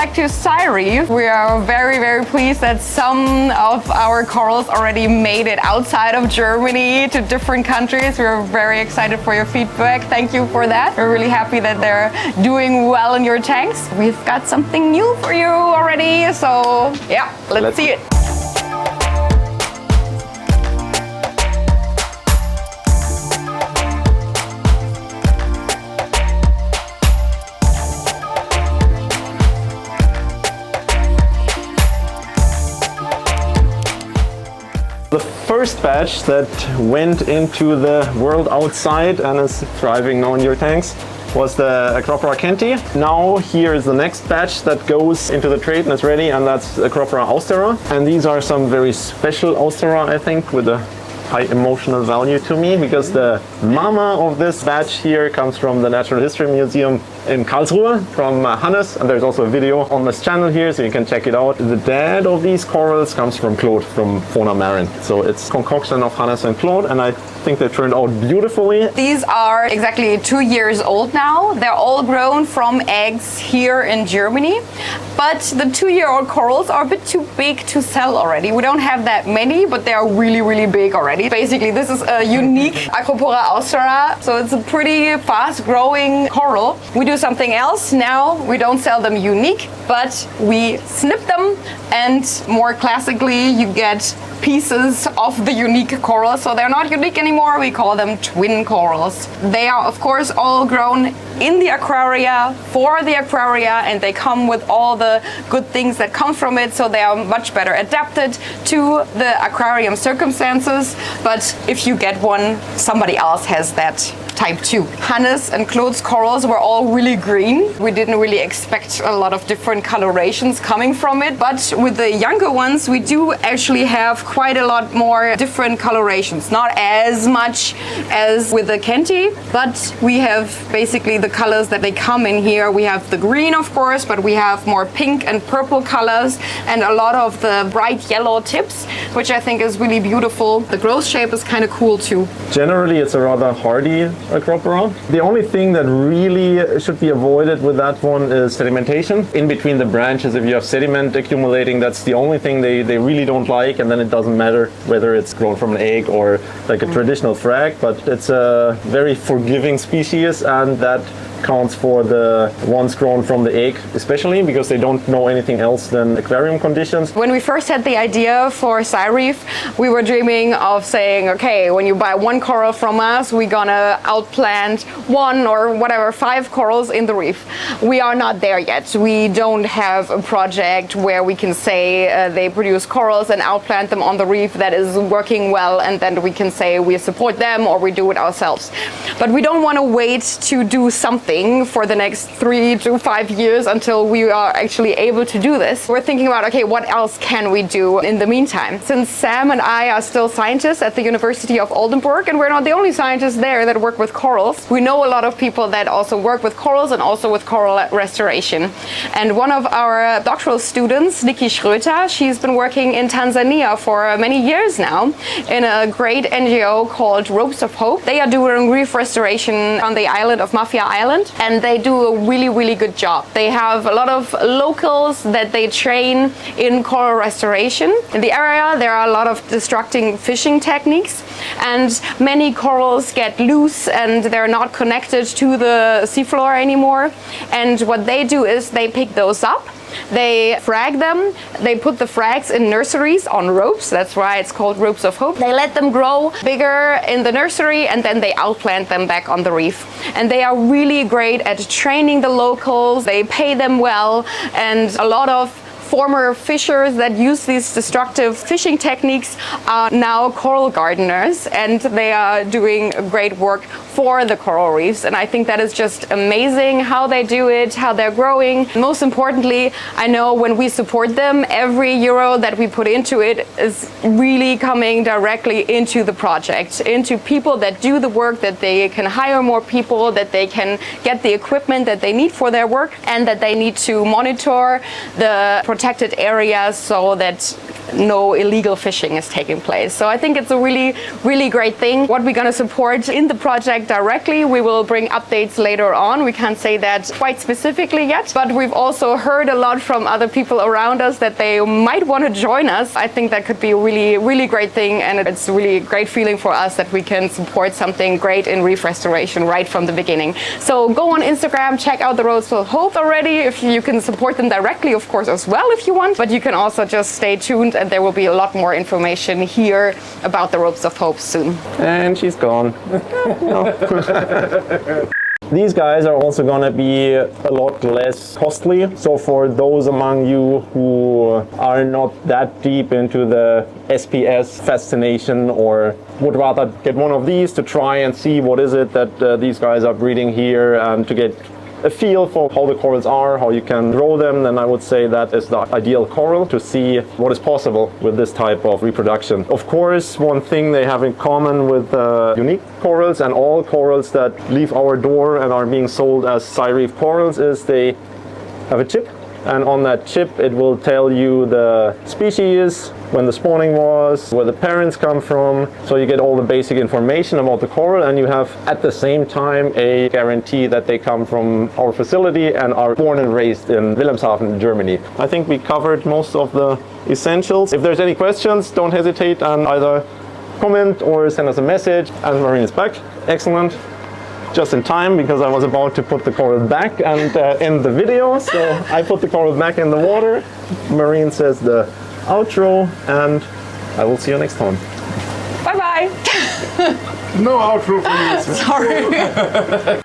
back to SciReef. We are very, very pleased that some of our corals already made it outside of Germany to different countries. We're very excited for your feedback. Thank you for that. We're really happy that they're doing well in your tanks. We've got something new for you already, so yeah, let's see it. The first batch that went into the world outside and is thriving now in your tanks was the Acropora Kenti. Now here is the next batch that goes into the trade and is ready, and that's Acropora osera. And these are some very special osera, I think, with a high emotional value to me, because the mama of this batch here comes from the Natural History Museum in Karlsruhe, from Hannes, and there's also a video on this channel here, so you can check it out. The dad of these corals comes from Claude, from fauna Marin. So it's concoction of Hannes and Claude, and I think they turned out beautifully. These are exactly 2 years old now. They're all grown from eggs here in Germany, but the 2-year-old corals are a bit too big to sell already. We don't have that many, but they are really, really big already. Basically, this is a unique Acropora osera, so it's a pretty fast-growing coral. We do something else now. We don't sell them unique, but we snip them, and more classically, you get pieces of the unique coral. So they're not unique anymore. We call them twin corals. They are, of course, all grown in the aquaria, for the aquaria, and they come with all the good things that come from it, so they are much better adapted to the aquarium circumstances. But if you get one, somebody else has that type too. Hannes and Claude's corals were all really green. We didn't really expect a lot of different colorations coming from it, but with the younger ones we do actually have quite a lot more different colorations. Not as much as with the Kenti, but we have basically the colors that they come in here. We have the green, of course, but we have more pink and purple colors and a lot of the bright yellow tips, which I think is really beautiful. The growth shape is kind of cool too. Generally, it's a rather hardy Acropora. The only thing that really should be avoided with that one is sedimentation. In between the branches, if you have sediment accumulating, that's the only thing they really don't like, and then it doesn't matter whether it's grown from an egg or like a traditional frag, but it's a very forgiving species, and that counts for the ones grown from the egg, especially because they don't know anything else than aquarium conditions. When we first had the idea for SciReef, we were dreaming of saying, okay, when you buy one coral from us, we're gonna outplant 1 or whatever 5 corals in the reef. We are not there yet. We don't have a project where we can say they produce corals and outplant them on the reef that is working well, and then we can say we support them or we do it ourselves. But we don't want to wait to do something for the next 3 to 5 years until we are actually able to do this. We're thinking about, okay, what else can we do in the meantime? Since Sam and I are still scientists at the University of Oldenburg, and we're not the only scientists there that work with corals, we know a lot of people that also work with corals and also with coral restoration. And one of our doctoral students, Nikki Schröter, she's been working in Tanzania for many years now in a great NGO called Ropes of Hope. They are doing reef restoration on the island of Mafia Island, and they do a really, really good job. They have a lot of locals that they train in coral restoration. In the area, there are a lot of destructing fishing techniques, and many corals get loose and they're not connected to the seafloor anymore. And what they do is they pick those up, they frag them, they put the frags in nurseries on ropes, that's why it's called Ropes of Hope. They let them grow bigger in the nursery, and then they outplant them back on the reef. And they are really great at training the locals, they pay them well, and a lot of former fishers that use these destructive fishing techniques are now coral gardeners, and they are doing great work for the coral reefs. And I think that is just amazing how they do it, how they're growing. Most importantly, I know when we support them, every euro that we put into it is really coming directly into the project, into people that do the work, that they can hire more people, that they can get the equipment that they need for their work, and that they need to monitor the protected areas so that no illegal fishing is taking place. So I think it's a really, really great thing. What we're going to support in the project directly, we will bring updates later on. We can't say that quite specifically yet, but we've also heard a lot from other people around us that they might want to join us. I think that could be a really, really great thing, and it's a really great feeling for us that we can support something great in reef restoration right from the beginning. So go on Instagram, check out the Roads to Hope already. If you can support them directly, of course, as well if you want, but you can also just stay tuned and there will be a lot more information here about the Ropes of Hope soon. And she's gone. These guys are also going to be a lot less costly. So for those among you who are not that deep into the SPS fascination or would rather get one of these to try and see what is it that these guys are breeding here and to get a feel for how the corals are, how you can grow them, then I would say that is the ideal coral to see what is possible with this type of reproduction. Of course, one thing they have in common with unique corals and all corals that leave our door and are being sold as SciReef corals is they have a chip, and on that chip it will tell you the species, when the spawning was, where the parents come from, so you get all the basic information about the coral, and you have at the same time a guarantee that they come from our facility and are born and raised in Wilhelmshaven, Germany. I think we covered most of the essentials. If there's any questions, don't hesitate and either comment or send us a message. And Marin is back. Excellent. Just in time, because I was about to put the coral back and end the video. So I put the coral back in the water. Marin says the outro, and I will see you next time. Bye bye. No outro for you. Sorry.